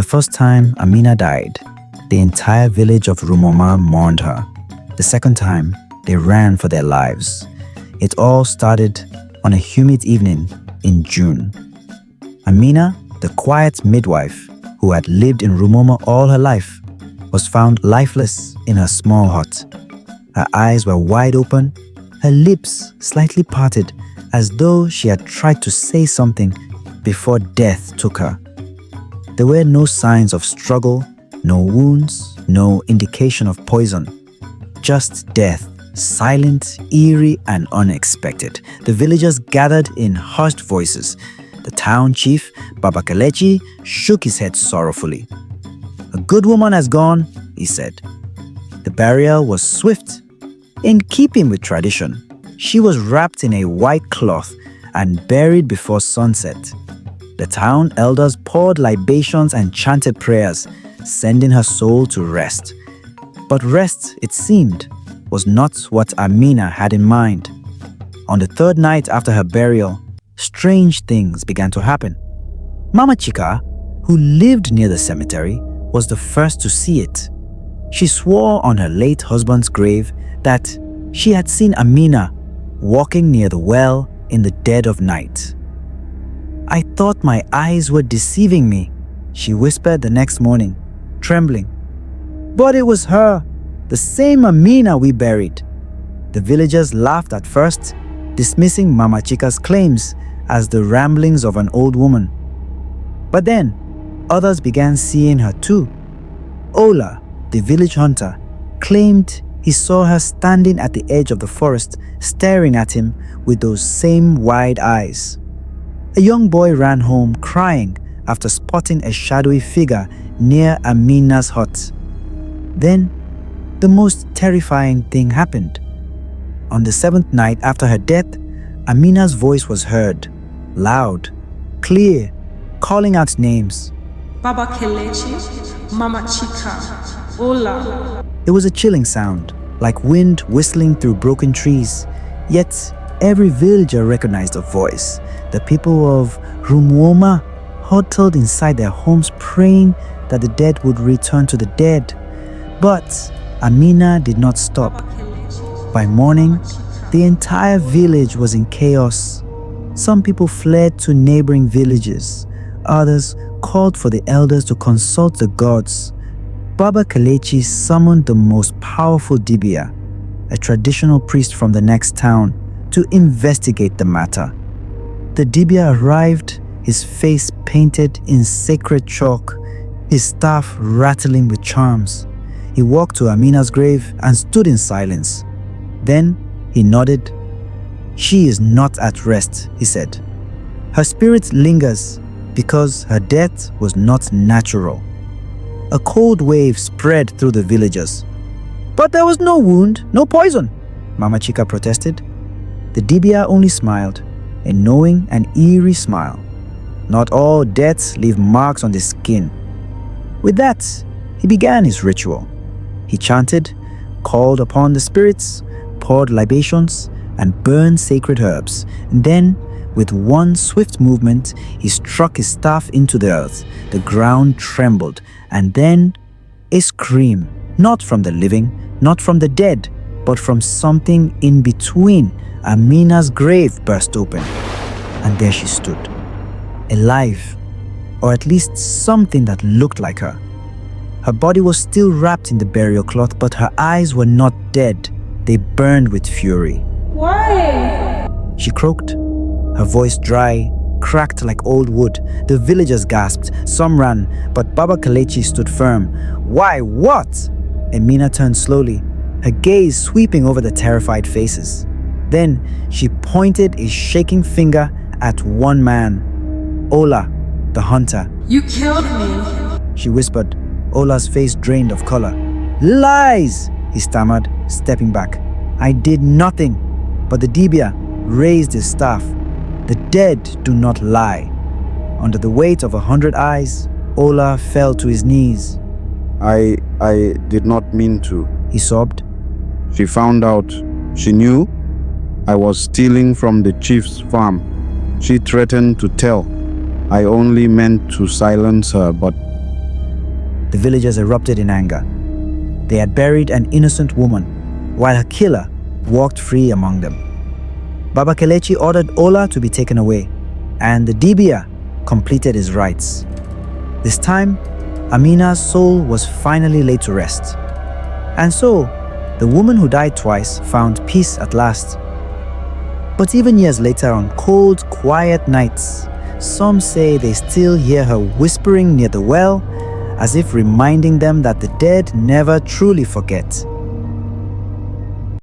The first time Amina died, the entire village of Rumuoma mourned her. The second time, they ran for their lives. It all started on a humid evening in June. Amina, the quiet midwife who had lived in Rumuoma all her life, was found lifeless in her small hut. Her eyes were wide open, her lips slightly parted as though she had tried to say something before death took her. There were no signs of struggle, no wounds, no indication of poison. Just death, silent, eerie, and unexpected. The villagers gathered in hushed voices. The town chief, Baba Kelechi, shook his head sorrowfully. "A good woman has gone," he said. The burial was swift. In keeping with tradition, she was wrapped in a white cloth and buried before sunset. The town elders poured libations and chanted prayers, sending her soul to rest. But rest, it seemed, was not what Amina had in mind. On the third night after her burial, strange things began to happen. Mama Chika, who lived near the cemetery, was the first to see it. She swore on her late husband's grave that she had seen Amina walking near the well in the dead of night. "I thought my eyes were deceiving me," she whispered the next morning, trembling. "But it was her, the same Amina we buried." The villagers laughed at first, dismissing Mama Chika's claims as the ramblings of an old woman. But then, others began seeing her too. Ola, the village hunter, claimed he saw her standing at the edge of the forest, staring at him with those same wide eyes. A young boy ran home crying after spotting a shadowy figure near Amina's hut. Then, the most terrifying thing happened. On the seventh night after her death, Amina's voice was heard, loud, clear, calling out names. Baba Kelechi, Mama Chika, Ola. It was a chilling sound, like wind whistling through broken trees. Yet, every villager recognized the voice. The people of Rumuoma huddled inside their homes praying that the dead would return to the dead. But Amina did not stop. By morning, the entire village was in chaos. Some people fled to neighboring villages. Others called for the elders to consult the gods. Baba Kelechi summoned the most powerful Dibia, a traditional priest from the next town, to investigate the matter. The Dibia arrived, his face painted in sacred chalk, his staff rattling with charms. He walked to Amina's grave and stood in silence. Then he nodded. "She is not at rest," he said. "Her spirit lingers because her death was not natural." A cold wave spread through the villagers. "But there was no wound, no poison," Mama Chika protested. The Dibia only smiled, a knowing and eerie smile. Not all deaths leave marks on the skin. With that, he began his ritual. He chanted, called upon the spirits, poured libations, and burned sacred herbs. And then, with one swift movement, he struck his staff into the earth. The ground trembled, and then a scream, not from the living, not from the dead, but from something in between. Amina's grave burst open, and there she stood, alive, or at least something that looked like her. Her body was still wrapped in the burial cloth, but her eyes were not dead. They burned with fury. "Why?" She croaked, her voice dry, cracked like old wood. The villagers gasped. Some ran, but Baba Kelechi stood firm. "Why, what?" Amina turned slowly, her gaze sweeping over the terrified faces. Then she pointed a shaking finger at one man, Ola, the hunter. "You killed me," she whispered, Ola's face drained of color. "Lies!" he stammered, stepping back. "I did nothing." But the Dibia raised his staff. "The dead do not lie." Under the weight of 100 eyes, Ola fell to his knees. I did not mean to," he sobbed. "She found out. She knew I was stealing from the chief's farm. She threatened to tell. I only meant to silence her, but the villagers erupted in anger. They had buried an innocent woman, while her killer walked free among them. Baba Kelechi ordered Ola to be taken away, and the Dibia completed his rites. This time, Amina's soul was finally laid to rest. And so, the woman who died twice found peace at last. But even years later, on cold, quiet nights, some say they still hear her whispering near the well, as if reminding them that the dead never truly forget.